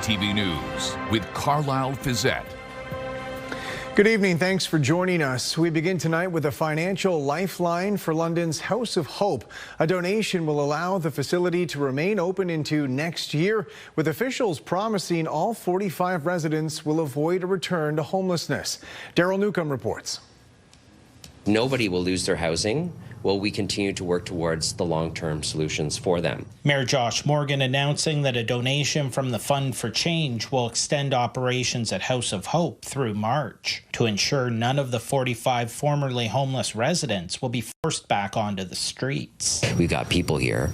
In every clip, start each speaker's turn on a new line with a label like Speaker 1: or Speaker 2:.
Speaker 1: CTV News with Carlyle Fiset.
Speaker 2: Good evening. Thanks for joining us. We begin tonight with a financial lifeline for London's House of Hope. A donation will allow the facility to remain open into next year, with officials promising all 45 residents will avoid a return to homelessness. Daryl Newcomb reports.
Speaker 3: Nobody will lose their housing while we continue to work towards the long-term solutions for them.
Speaker 4: Mayor Josh Morgan announcing that a donation from the Fund for Change will extend operations at House of Hope through March to ensure none of the 45 formerly homeless residents will be forced back onto the streets.
Speaker 3: We've got people here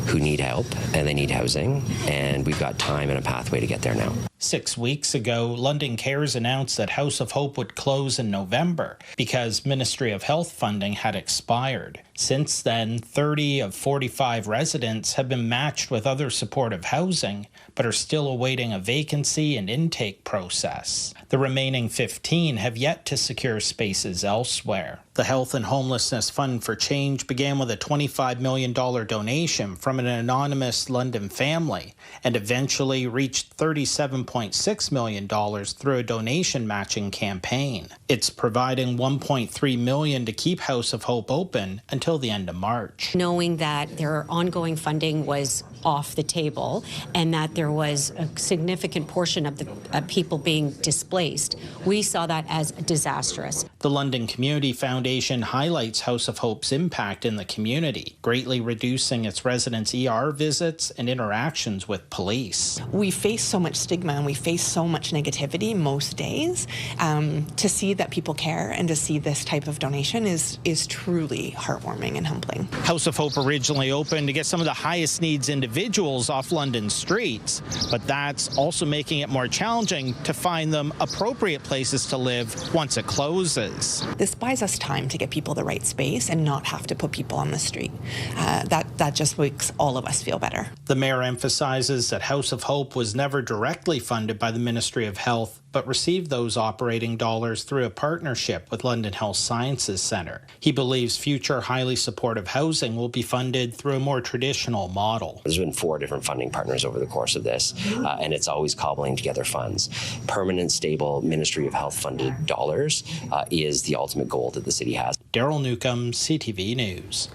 Speaker 3: who need help and they need housing, and we've got time and a pathway to get there now.
Speaker 4: 6 weeks ago, London Cares announced that House of Hope would close in November because Ministry of Health funding had expired. Since then, 30 of 45 residents have been matched with other supportive housing, but are still awaiting a vacancy and intake process. The remaining 15 have yet to secure spaces elsewhere. The Health and Homelessness Fund for Change began with a $25 million donation from an anonymous London family and eventually reached $37.6 million through a donation matching campaign. It's providing $1.3 million to keep House of Hope open until the end of March.
Speaker 5: Knowing that their ongoing funding was off the table and that there was a significant portion of the people being displaced, we saw that as disastrous.
Speaker 4: The London Community Foundation highlights House of Hope's impact in the community, greatly reducing its residents' ER visits and interactions with police.
Speaker 6: We face so much stigma and we face so much negativity most days. To see that people care and to see this type of donation is truly heartwarming and humbling.
Speaker 4: House of Hope originally opened to get some of the highest needs individuals off London streets, but that's also making it more challenging to find them appropriate places to live once it closes.
Speaker 6: This buys us time to get people the right space and not have to put people on the street. That just makes all of us feel better.
Speaker 4: The mayor emphasizes that House of Hope was never directly funded by the Ministry of Health, but received those operating dollars through a partnership with London Health Sciences Centre. He believes future highly supportive housing will be funded through a more traditional model.
Speaker 3: There's been 4 different funding partners over the course of this, and it's always cobbling together funds. Permanent, stable Ministry of Health funded dollars is the ultimate goal that the city has.
Speaker 4: Daryl Newcomb, CTV News.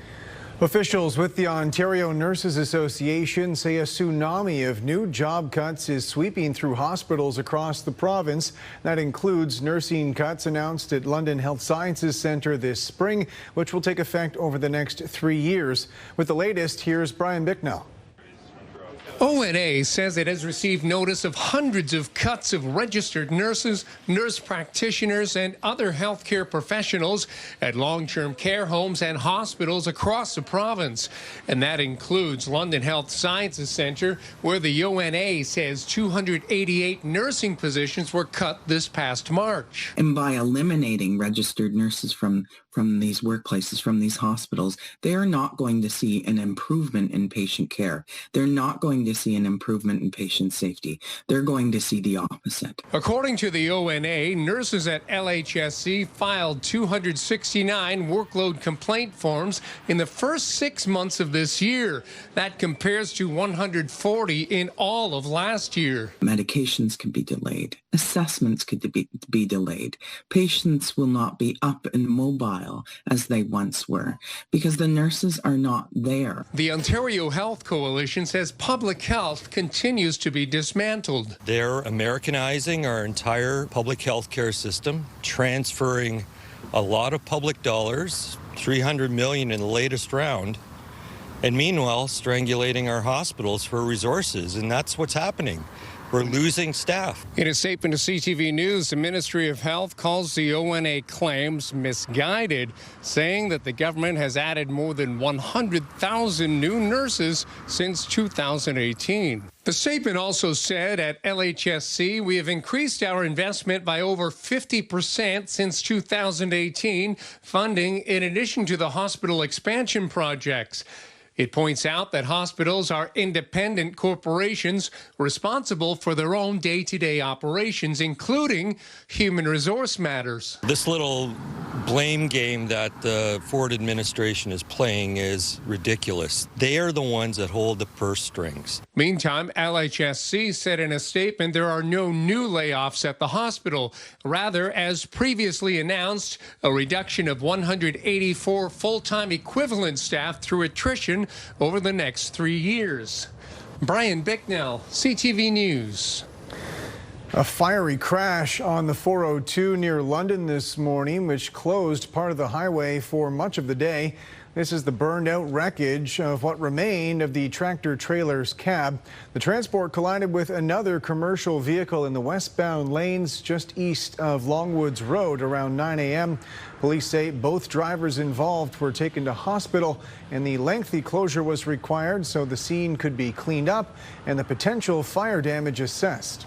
Speaker 2: Officials with the Ontario Nurses Association say a tsunami of new job cuts is sweeping through hospitals across the province. That includes nursing cuts announced at London Health Sciences Centre this spring, which will take effect over the next 3 years. With the latest, here's Brian Bicknell.
Speaker 7: ONA says it has received notice of hundreds of cuts of registered nurses, nurse practitioners, and other healthcare professionals at long-term care homes and hospitals across the province. And that includes London Health Sciences Centre, where the ONA says 288 nursing positions were cut this past March.
Speaker 8: And by eliminating registered nurses from these workplaces, from these hospitals, they are not going to see an improvement in patient care. They're not going to see an improvement in patient safety. They're going to see the opposite.
Speaker 7: According to the ONA, nurses at LHSC filed 269 workload complaint forms in the first 6 months of this year. That compares to 140 in all of last year.
Speaker 8: Medications could be delayed. Assessments could be delayed. Patients will not be up and mobile as they once were because the nurses are not there.
Speaker 7: The Ontario Health Coalition says public health continues to be dismantled.
Speaker 9: They're Americanizing our entire public health care system, transferring a lot of public dollars, $300 million in the latest round, and meanwhile strangulating our hospitals for resources, and that's what's happening. We're losing staff.
Speaker 7: In a statement to CTV News, the Ministry of Health calls the ONA claims misguided, saying that the government has added more than 100,000 new nurses since 2018. The statement also said at LHSC, we have increased our investment by over 50% since 2018, funding in addition to the hospital expansion projects. It points out that hospitals are independent corporations responsible for their own day-to-day operations, including human resource matters.
Speaker 9: This little blame game that the Ford administration is playing is ridiculous. They are the ones that hold the purse strings.
Speaker 7: Meantime, LHSC said in a statement there are no new layoffs at the hospital. Rather, as previously announced, a reduction of 184 full-time equivalent staff through attrition over the next 3 years. Brian Bicknell, CTV News.
Speaker 2: A fiery crash on the 402 near London this morning, which closed part of the highway for much of the day. This is the burned out wreckage of what remained of the tractor trailer's cab. The transport collided with another commercial vehicle in the westbound lanes just east of Longwoods Road around 9 a.m. Police say both drivers involved were taken to hospital, and the lengthy closure was required so the scene could be cleaned up and the potential fire damage assessed.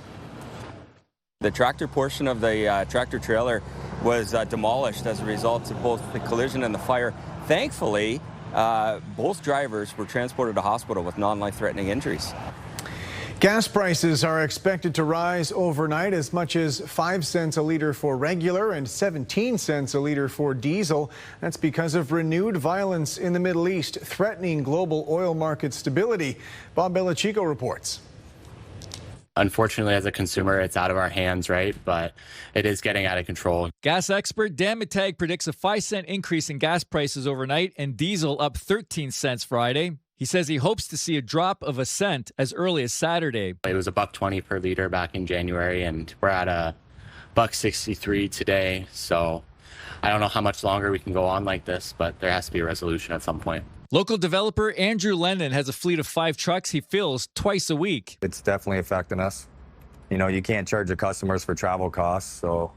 Speaker 10: The tractor portion of the tractor trailer was demolished as a result of both the collision and the fire. Thankfully, both drivers were transported to hospital with non-life-threatening injuries.
Speaker 2: Gas prices are expected to rise overnight as much as 5 cents a liter for regular and 17 cents a liter for diesel. That's because of renewed violence in the Middle East, threatening global oil market stability. Bob Belichico reports.
Speaker 11: Unfortunately, as a consumer, it's out of our hands, right? But it is getting out of control.
Speaker 12: Gas expert Dan Mittag predicts a 5-cent increase in gas prices overnight and diesel up 13 cents Friday. He says he hopes to see a drop of a cent as early as Saturday.
Speaker 11: It was $1.20 per liter back in January, and we're at $1.63 today. So I don't know how much longer we can go on like this, but there has to be a resolution at some point.
Speaker 12: Local developer Andrew Lennon has a fleet of 5 trucks he fills twice a week.
Speaker 13: It's definitely affecting us. You know, you can't charge your customers for travel costs, so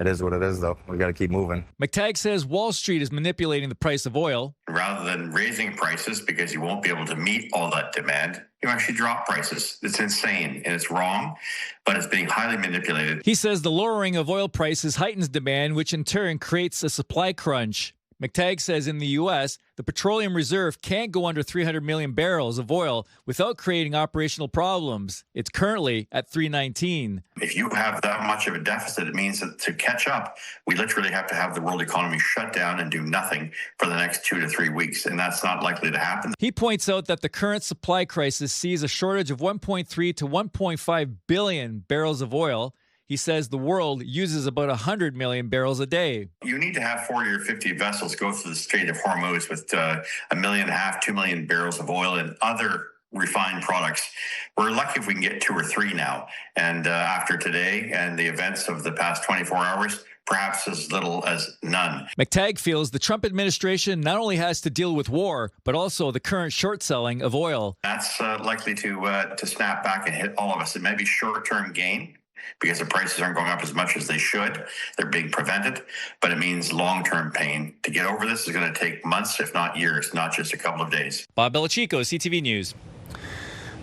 Speaker 13: it is what it is, though. We got to keep moving.
Speaker 12: McTagg says Wall Street is manipulating the price of oil.
Speaker 14: Rather than raising prices because you won't be able to meet all that demand, you actually drop prices. It's insane and it's wrong, but it's being highly manipulated.
Speaker 12: He says the lowering of oil prices heightens demand, which in turn creates a supply crunch. McTagg says in the U.S., the petroleum reserve can't go under 300 million barrels of oil without creating operational problems. It's currently at 319.
Speaker 14: If you have that much of a deficit, it means that to catch up, we literally have to have the world economy shut down and do nothing for the next 2 to 3 weeks, and that's not likely to happen.
Speaker 12: He points out that the current supply crisis sees a shortage of 1.3 to 1.5 billion barrels of oil. He says the world uses about 100 million barrels a day.
Speaker 14: You need to have 40 or 50 vessels go through the Strait of Hormuz with 1.5 million, 2 million barrels of oil and other refined products. We're lucky if we can get 2 or 3 now. And after today and the events of the past 24 hours, perhaps as little as none.
Speaker 12: McTagg feels the Trump administration not only has to deal with war, but also the current short selling of oil.
Speaker 14: That's likely to snap back and hit all of us. It may be short-term gain, because the prices aren't going up as much as they should. They're being prevented, but it means long-term pain. To get over this is going to take months, if not years, not just a couple of days.
Speaker 12: Bob Belichico, CTV News.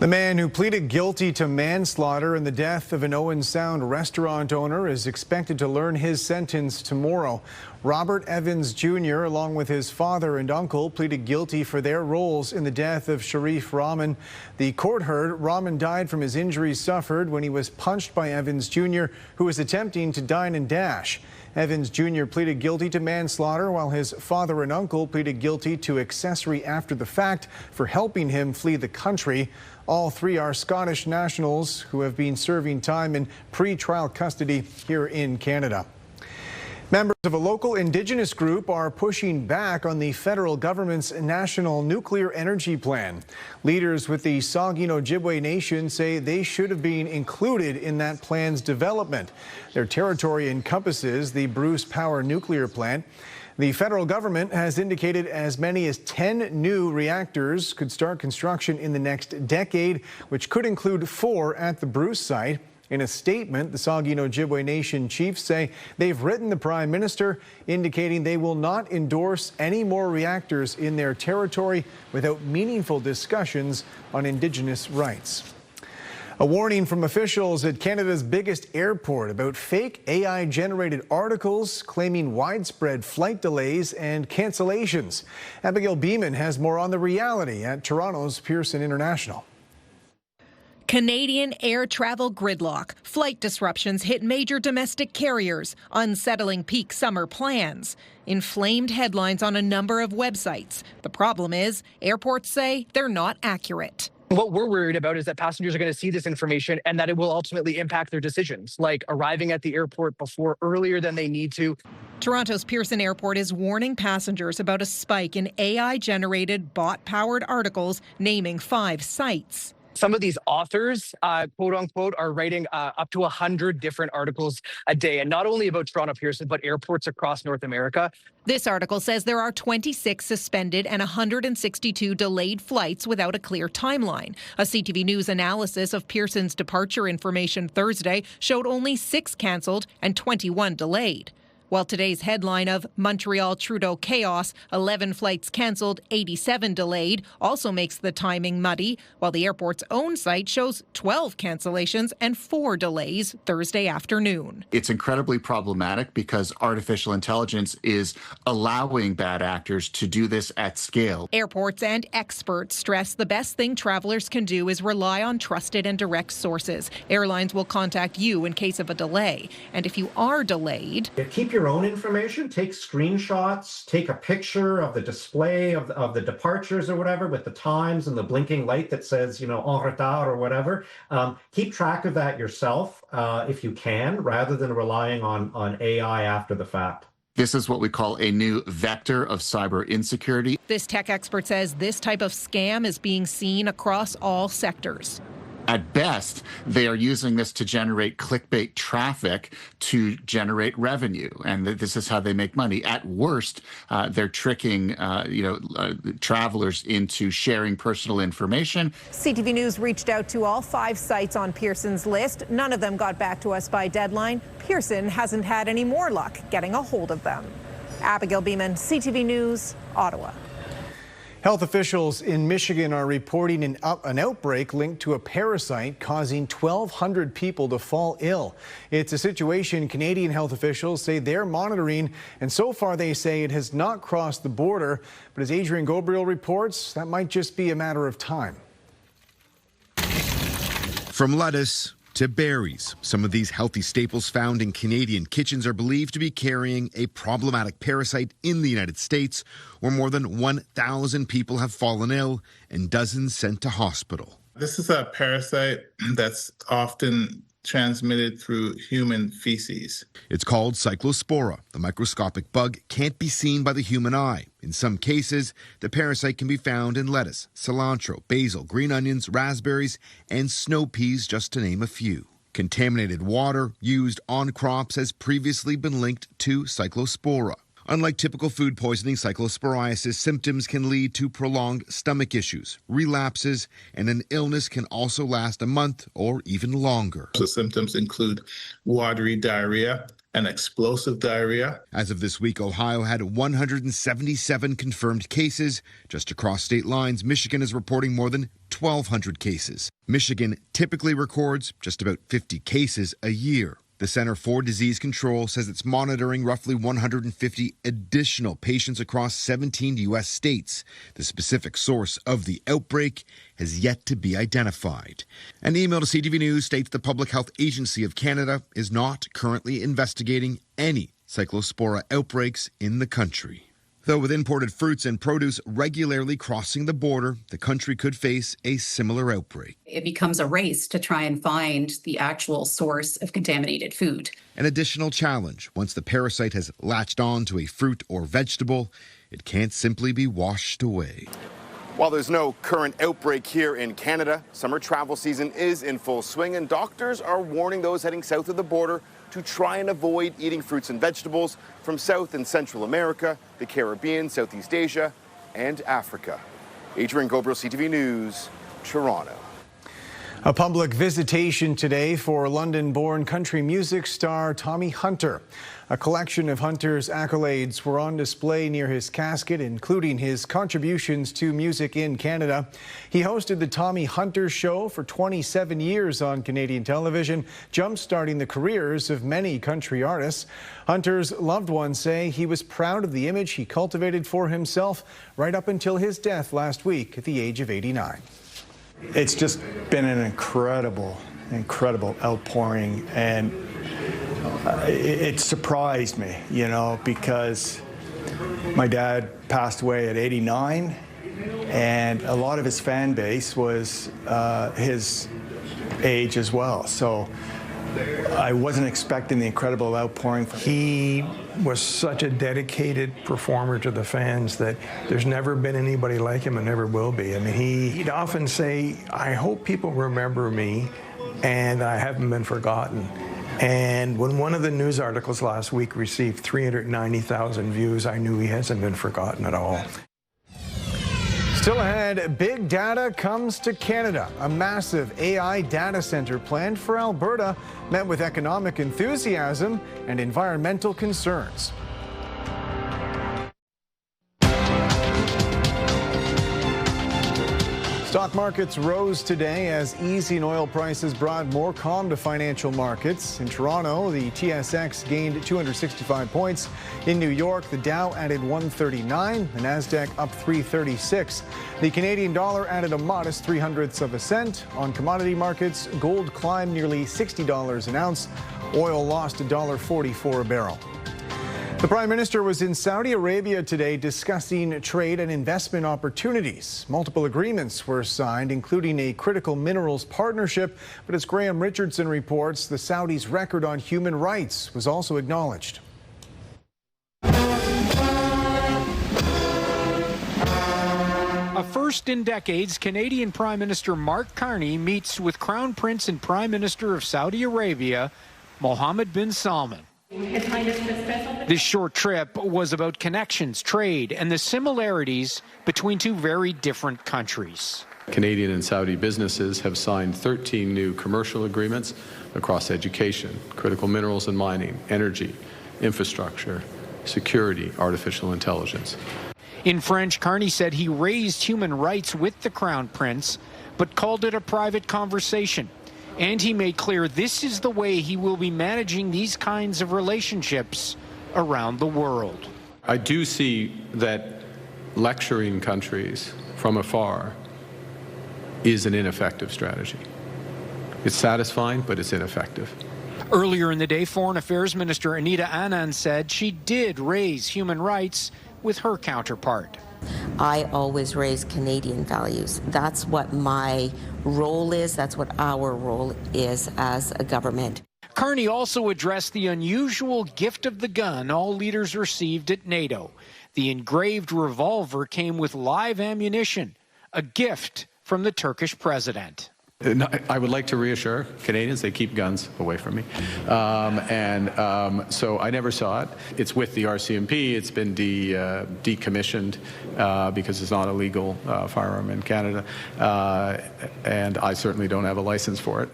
Speaker 2: The man who pleaded guilty to manslaughter in the death of an Owen Sound restaurant owner is expected to learn his sentence tomorrow. Robert Evans Jr., along with his father and uncle, pleaded guilty for their roles in the death of Sharif Rahman. The court heard Rahman died from his injuries suffered when he was punched by Evans Jr., who was attempting to dine and dash. Evans Jr. pleaded guilty to manslaughter, while his father and uncle pleaded guilty to accessory after the fact for helping him flee the country. All 3 are Scottish nationals who have been serving time in pre-trial custody here in Canada. Members of a local Indigenous group are pushing back on the federal government's national nuclear energy plan. Leaders with the Saugeen Ojibwe Nation say they should have been included in that plan's development. Their territory encompasses the Bruce Power nuclear plant. The federal government has indicated as many as 10 new reactors could start construction in the next decade, which could include 4 at the Bruce site. In a statement, the Saugeen Ojibwe Nation chiefs say they've written the Prime Minister indicating they will not endorse any more reactors in their territory without meaningful discussions on Indigenous rights. A warning from officials at Canada's biggest airport about fake AI-generated articles claiming widespread flight delays and cancellations. Abigail Beeman has more on the reality at Toronto's Pearson International.
Speaker 15: Canadian air travel gridlock. Flight disruptions hit major domestic carriers, unsettling peak summer plans. Inflamed headlines on a number of websites. The problem is, airports say they're not accurate.
Speaker 16: What we're worried about is that passengers are going to see this information and that it will ultimately impact their decisions, like arriving at the airport earlier than they need to.
Speaker 15: Toronto's Pearson Airport is warning passengers about a spike in AI-generated, bot-powered articles naming 5 sites.
Speaker 16: Some of these authors, quote unquote, are writing up to 100 different articles a day, and not only about Toronto Pearson, but airports across North America.
Speaker 15: This article says there are 26 suspended and 162 delayed flights without a clear timeline. A CTV News analysis of Pearson's departure information Thursday showed only 6 cancelled and 21 delayed. While today's headline of Montreal Trudeau chaos, 11 flights cancelled, 87 delayed, also makes the timing muddy, while the airport's own site shows 12 cancellations and 4 delays Thursday afternoon.
Speaker 17: It's incredibly problematic because artificial intelligence is allowing bad actors to do this at scale.
Speaker 15: Airports and experts stress the best thing travelers can do is rely on trusted and direct sources. Airlines will contact you in case of a delay. And if you are delayed,
Speaker 18: keep your own information, take screenshots, take a picture of the display of the departures or whatever with the times and the blinking light that says, en retard or whatever. Keep track of that yourself if you can, rather than relying on AI after the fact.
Speaker 17: This is what we call a new vector of cyber insecurity.
Speaker 15: This tech expert says this type of scam is being seen across all sectors.
Speaker 17: At best, they are using this to generate clickbait traffic to generate revenue, and this is how they make money. At worst, they're tricking, travelers into sharing personal information.
Speaker 15: CTV News reached out to all 5 sites on Pearson's list. None of them got back to us by deadline. Pearson hasn't had any more luck getting a hold of them. Abigail Beeman, CTV News, Ottawa.
Speaker 2: Health officials in Michigan are reporting an outbreak linked to a parasite causing 1,200 people to fall ill. It's a situation Canadian health officials say they're monitoring, and so far they say it has not crossed the border. But as Adrian Gobriel reports, that might just be a matter of time.
Speaker 19: From lettuce to berries, some of these healthy staples found in Canadian kitchens are believed to be carrying a problematic parasite in the United States, where more than 1,000 people have fallen ill and dozens sent to hospital.
Speaker 20: This is a parasite that's often transmitted through human feces.
Speaker 19: It's called Cyclospora. The microscopic bug can't be seen by the human eye. In some cases, the parasite can be found in lettuce, cilantro, basil, green onions, raspberries, and snow peas, just to name a few. Contaminated water used on crops has previously been linked to Cyclospora. Unlike typical food poisoning, cyclosporiasis symptoms can lead to prolonged stomach issues, relapses, and an illness can also last a month or even longer.
Speaker 20: The symptoms include watery diarrhea and explosive diarrhea.
Speaker 19: As of this week, Ohio had 177 confirmed cases. Just across state lines, Michigan is reporting more than 1,200 cases. Michigan typically records just about 50 cases a year. The Center for Disease Control says it's monitoring roughly 150 additional patients across 17 U.S. states. The specific source of the outbreak has yet to be identified. An email to CTV News states the Public Health Agency of Canada is not currently investigating any Cyclospora outbreaks in the country. Though with imported fruits and produce regularly crossing the border, the country could face a similar outbreak.
Speaker 21: It becomes a race to try and find the actual source of contaminated food.
Speaker 19: An additional challenge: once the parasite has latched on to a fruit or vegetable, it can't simply be washed away.
Speaker 22: While there's no current outbreak here in Canada, summer travel season is in full swing, and doctors are warning those heading south of the border to try and avoid eating fruits and vegetables from South and Central America, the Caribbean, Southeast Asia, and Africa. Adrian Gobriel, CTV News, Toronto.
Speaker 2: A public visitation today for London-born country music star Tommy Hunter. A collection of Hunter's accolades were on display near his casket, including his contributions to music in Canada. He hosted the Tommy Hunter Show for 27 years on Canadian television, jump-starting the careers of many country artists. Hunter's loved ones say he was proud of the image he cultivated for himself right up until his death last week at the age of 89.
Speaker 1: It's just been an incredible outpouring, and it surprised me, because my dad passed away at 89, and a lot of his fan base was his age as well. So I wasn't expecting the incredible outpouring.
Speaker 5: He was such a dedicated performer to the fans that there's never been anybody like him and never will be. I mean, he'd often say, I hope people remember me and I haven't been forgotten. And when one of the news articles last week received 390,000 views, I knew he hasn't been forgotten at all.
Speaker 2: Still ahead, big data comes to Canada. A massive AI data center planned for Alberta met with economic enthusiasm and environmental concerns. Stock markets rose today as easing oil prices brought more calm to financial markets. In Toronto, the TSX gained 265 points. In New York, the Dow added 139, the Nasdaq up 336. The Canadian dollar added a modest 0.03 cents. On commodity markets, gold climbed nearly $60 an ounce. Oil lost $1.44 a barrel. The Prime Minister was in Saudi Arabia today discussing trade and investment opportunities. Multiple agreements were signed, including a critical minerals partnership. But as Graham Richardson reports, the Saudis' record on human rights was also acknowledged.
Speaker 23: A first in decades, Canadian Prime Minister Mark Carney meets with Crown Prince and Prime Minister of Saudi Arabia, Mohammed bin Salman. This short trip was about connections, trade, and the similarities between two very different countries.
Speaker 24: Canadian and Saudi businesses have signed 13 new commercial agreements across education, critical minerals and mining, energy, infrastructure, security, artificial intelligence.
Speaker 23: In French, Carney said he raised human rights with the Crown Prince, but called it a private conversation. And he made clear this is the way he will be managing these kinds of relationships around the world.
Speaker 24: I do see that lecturing countries from afar is an ineffective strategy. It's satisfying, but it's ineffective.
Speaker 23: Earlier in the day, Foreign Affairs Minister Anita Anand said she did raise human rights with her counterpart.
Speaker 25: I always raise Canadian values. That's what my role is. That's what our role is as a government.
Speaker 23: Carney also addressed the unusual gift of the gun all leaders received at NATO. The engraved revolver came with live ammunition, a gift from the Turkish president.
Speaker 24: I would like to reassure Canadians they keep guns away from me. So I never saw it. It's with the RCMP. It's been decommissioned because it's not a legal firearm in Canada. And I certainly don't have a license for it.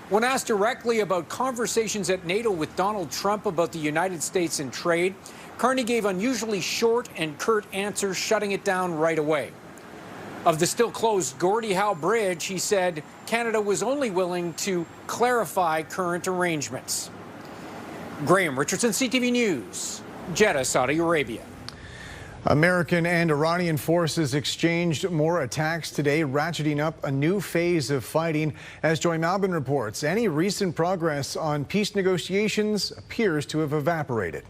Speaker 23: When asked directly about conversations at NATO with Donald Trump about the United States and trade, Carney gave unusually short and curt answers, shutting it down right away. Of the still closed Gordie Howe Bridge, he said Canada was only willing to clarify current arrangements. Graham Richardson, CTV News, Jeddah, Saudi Arabia.
Speaker 2: American and Iranian forces exchanged more attacks today, ratcheting up a new phase of fighting. As Joy Malbin reports, any recent progress on peace negotiations appears to have evaporated.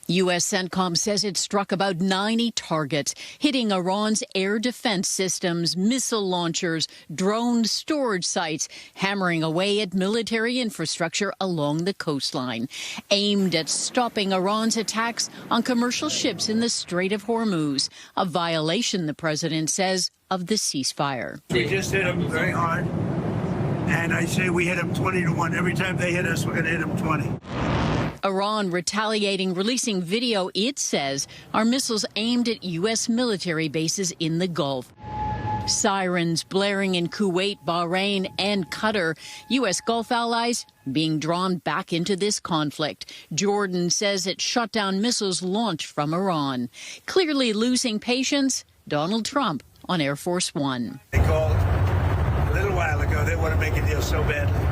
Speaker 26: U.S. CENTCOM says it struck about 90 targets, hitting Iran's air defense systems, missile launchers, drone storage sites, hammering away at military infrastructure along the coastline, aimed at stopping Iran's attacks on commercial ships in the Strait of Hormuz, a violation, the president says, of the ceasefire.
Speaker 27: We just hit them very hard, and I say we hit them 20-1. Every time they hit us, we're going to hit them 20.
Speaker 26: Iran retaliating, releasing video it says are missiles aimed at U.S. military bases in the Gulf. Sirens blaring in Kuwait, Bahrain, and Qatar. U.S. Gulf allies being drawn back into this conflict. Jordan says it shut down missiles launched from Iran. Clearly losing patience, Donald Trump on Air Force One.
Speaker 27: They called a little while ago. They want to make a deal so badly.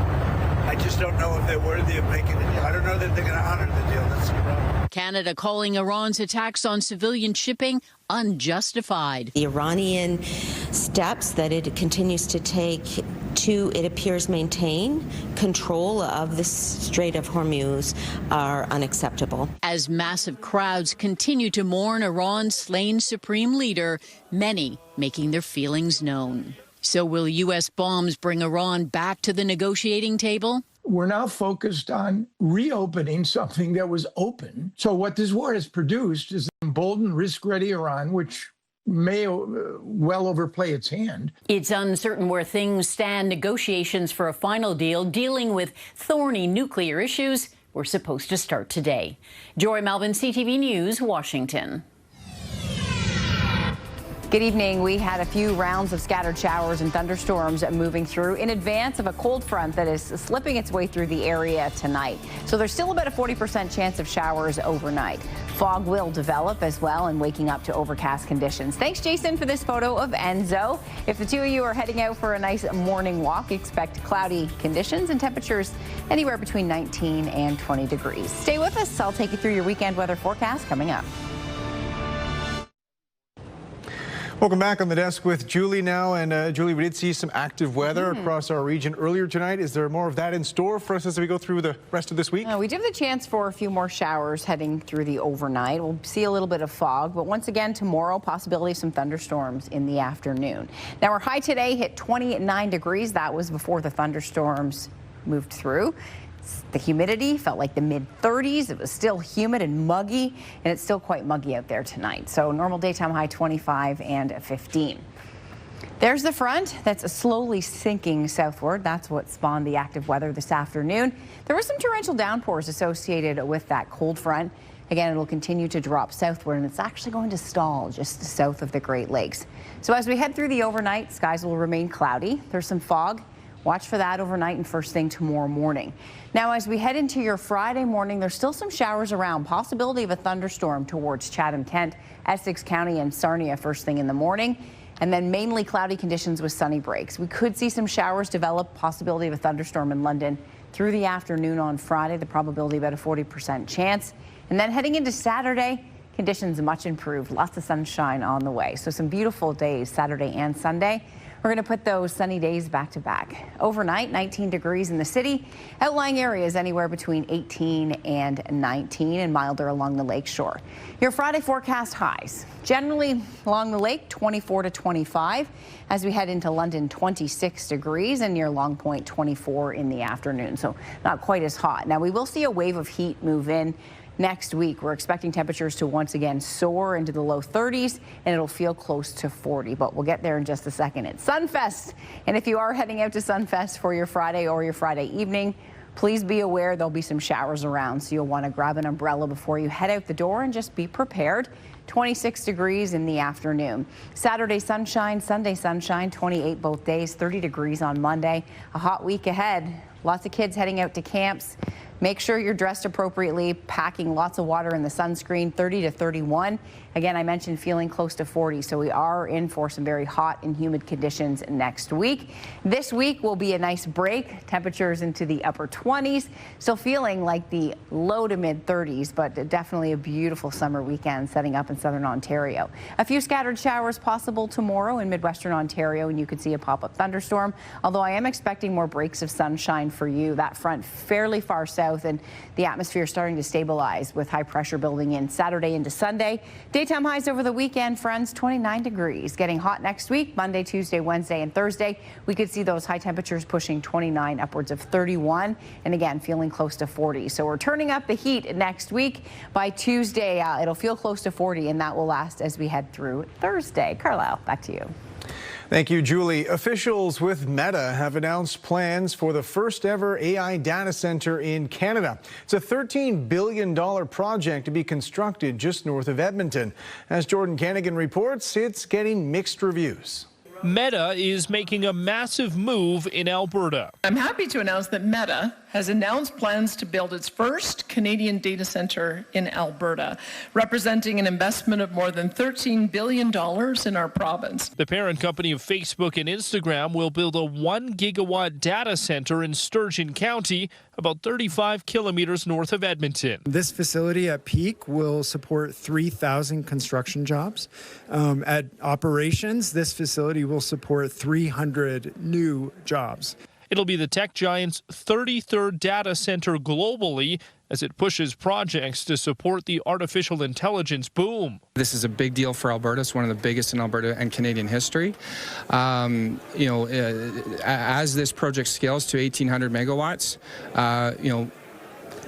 Speaker 27: I just don't know if they're worthy of making a deal. I don't know that they're going to honor the deal. That's the problem.
Speaker 26: Canada calling Iran's attacks on civilian shipping unjustified.
Speaker 25: The Iranian steps that it continues to take to, it appears, maintain control of the Strait of Hormuz are unacceptable.
Speaker 26: As massive crowds continue to mourn Iran's slain supreme leader, many making their feelings known. So will U.S. bombs bring Iran back to the negotiating table?
Speaker 3: We're now focused on reopening something that was open. So what this war has produced is an emboldened, risk-ready Iran, which may well overplay its hand.
Speaker 26: It's uncertain where things stand. Negotiations for a final deal dealing with thorny nuclear issues were supposed to start today. Joy Melvin, CTV News, Washington.
Speaker 4: Good evening. We had a few rounds of scattered showers and thunderstorms moving through in advance of a cold front that is slipping its way through the area tonight. So there's still about a 40% chance of showers overnight. Fog will develop as well and waking up to overcast conditions. Thanks, Jason, for this photo of Enzo. If the two of you are heading out for a nice morning walk, expect cloudy conditions and temperatures anywhere between 19 and 20 degrees. Stay with us. I'll take you through your weekend weather forecast coming up.
Speaker 2: Welcome back on the desk with Julie now. And Julie, we did see some active weather across our region earlier tonight. Is there more of that in store for us as we go through the rest of this week?
Speaker 4: We do have the chance for a few more showers heading through the overnight. We'll see a little bit of fog, but once again tomorrow, possibility of some thunderstorms in the afternoon. Now our high today hit 29 degrees. That was before the thunderstorms moved through. The humidity felt like the mid-30s. It was still humid and muggy, and it's still quite muggy out there tonight. So normal daytime high 25 and 15. There's the front that's slowly sinking southward. That's what spawned the active weather this afternoon. There were some torrential downpours associated with that cold front. Again, it'll continue to drop southward, and it's actually going to stall just south of the Great Lakes. So as we head through the overnight, skies will remain cloudy. There's some fog. Watch for that overnight and first thing tomorrow morning. Now, as we head into your Friday morning, there's still some showers around. Possibility of a thunderstorm towards Chatham-Kent, Essex County, and Sarnia first thing in the morning. And then mainly cloudy conditions with sunny breaks. We could see some showers develop. Possibility of a thunderstorm in London through the afternoon on Friday. The probability about a 40% chance. And then heading into Saturday, conditions much improved. Lots of sunshine on the way. So some beautiful days Saturday and Sunday. We're going to put those sunny days back to back. Overnight, 19 degrees in the city. Outlying areas anywhere between 18 and 19 and milder along the lake shore. Your Friday forecast highs. Generally along the lake, 24 to 25. As we head into London, 26 degrees and near Long Point, 24 in the afternoon. So not quite as hot. Now we will see a wave of heat move in. Next week, we're expecting temperatures to once again soar into the low 30s, and it'll feel close to 40, but we'll get there in just a second. It's Sunfest, and if you are heading out to Sunfest for your Friday or your Friday evening, please be aware there'll be some showers around, so you'll want to grab an umbrella before you head out the door and just be prepared. 26 degrees in the afternoon. Saturday sunshine, Sunday sunshine, 28 both days, 30 degrees on Monday. A hot week ahead. Lots of kids heading out to camps. Make sure you're dressed appropriately, packing lots of water in the sunscreen, 30 to 31. Again, I mentioned feeling close to 40, so we are in for some very hot and humid conditions next week. This week will be a nice break, temperatures into the upper 20s, still feeling like the low to mid 30s, but definitely a beautiful summer weekend setting up in southern Ontario. A few scattered showers possible tomorrow in Midwestern Ontario, and you could see a pop-up thunderstorm, although I am expecting more breaks of sunshine for you. That front fairly far south, and the atmosphere starting to stabilize with high pressure building in Saturday into Sunday. Daytime highs over the weekend, friends, 29 degrees. Getting hot next week, Monday, Tuesday, Wednesday, and Thursday. We could see those high temperatures pushing 29, upwards of 31, and again, feeling close to 40. So we're turning up the heat next week. By Tuesday, it'll feel close to 40, and that will last as we head through Thursday. Carlyle, back to you.
Speaker 2: Thank you, Julie. Officials with Meta have announced plans for the first ever AI data center in Canada. It's a $13 billion project to be constructed just north of Edmonton. As Jordan Canigan reports, it's getting mixed reviews.
Speaker 6: Meta is making a massive move in Alberta.
Speaker 7: I'm happy to announce that Meta has announced plans to build its first Canadian data center in Alberta, representing an investment of more than $13 billion in our province.
Speaker 6: The parent company of Facebook and Instagram will build a 1 gigawatt data center in Sturgeon County, about 35 kilometers north of Edmonton.
Speaker 8: This facility at peak will support 3,000 construction jobs. At operations, this facility will support 300 new jobs.
Speaker 6: It'll be the tech giant's 33rd data center globally as it pushes projects to support the artificial intelligence boom.
Speaker 9: This is a big deal for Alberta. It's one of the biggest in Alberta and Canadian history. As this project scales to 1,800 megawatts,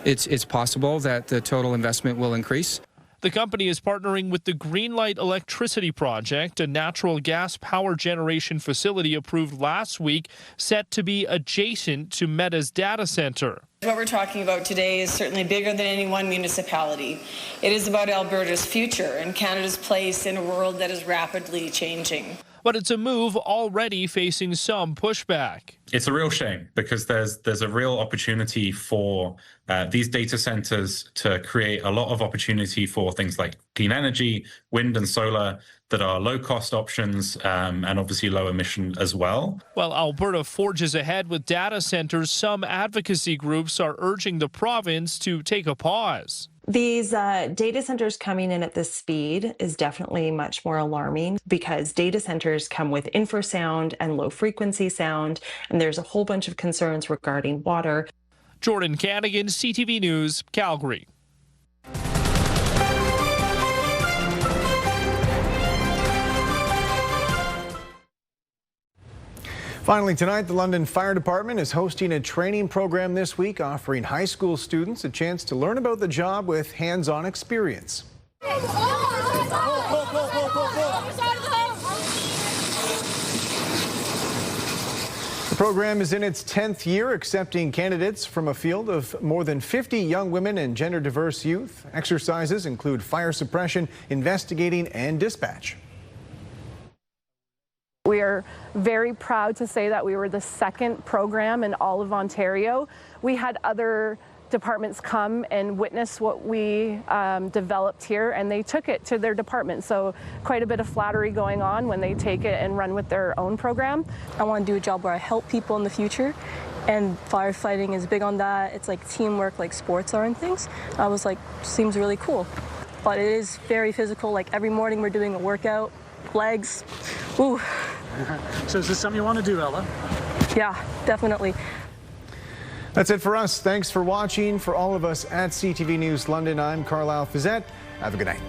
Speaker 9: it's possible that the total investment will increase.
Speaker 6: The company is partnering with the Greenlight Electricity Project, a natural gas power generation facility approved last week, set to be adjacent to Meta's data center.
Speaker 10: What we're talking about today is certainly bigger than any one municipality. It is about Alberta's future and Canada's place in a world that is rapidly changing.
Speaker 6: But it's a move already facing some pushback.
Speaker 11: It's a real shame because there's a real opportunity for these data centers to create a lot of opportunity for things like clean energy, wind and solar that are low-cost options and obviously low emission as well.
Speaker 6: While Alberta forges ahead with data centers, some advocacy groups are urging the province to take a pause.
Speaker 13: These data centers coming in at this speed is definitely much more alarming because data centers come with infrasound and low frequency sound, and there's a whole bunch of concerns regarding water.
Speaker 6: Jordan Canigan, CTV News, Calgary.
Speaker 2: Finally tonight, the London Fire Department is hosting a training program this week, offering high school students a chance to learn about the job with hands-on experience. The program is in its 10th year, accepting candidates from a field of more than 50 young women and gender-diverse youth. Exercises include fire suppression, investigating, and dispatch.
Speaker 28: We are very proud to say that we were the second program in all of Ontario. We had other departments come and witness what we developed here, and they took it to their department. So quite a bit of flattery going on when they take it and run with their own program.
Speaker 29: I want to do a job where I help people in the future, and firefighting is big on that. It's like teamwork, like sports are and things. I was like, seems really cool. But it is very physical. Like every morning we're doing a workout, legs. Ooh.
Speaker 30: So is this something you want to do, Ella?
Speaker 28: Yeah, definitely.
Speaker 2: That's it for us. Thanks for watching. For all of us at CTV News London, I'm Carlyle Fiset. Have a good night.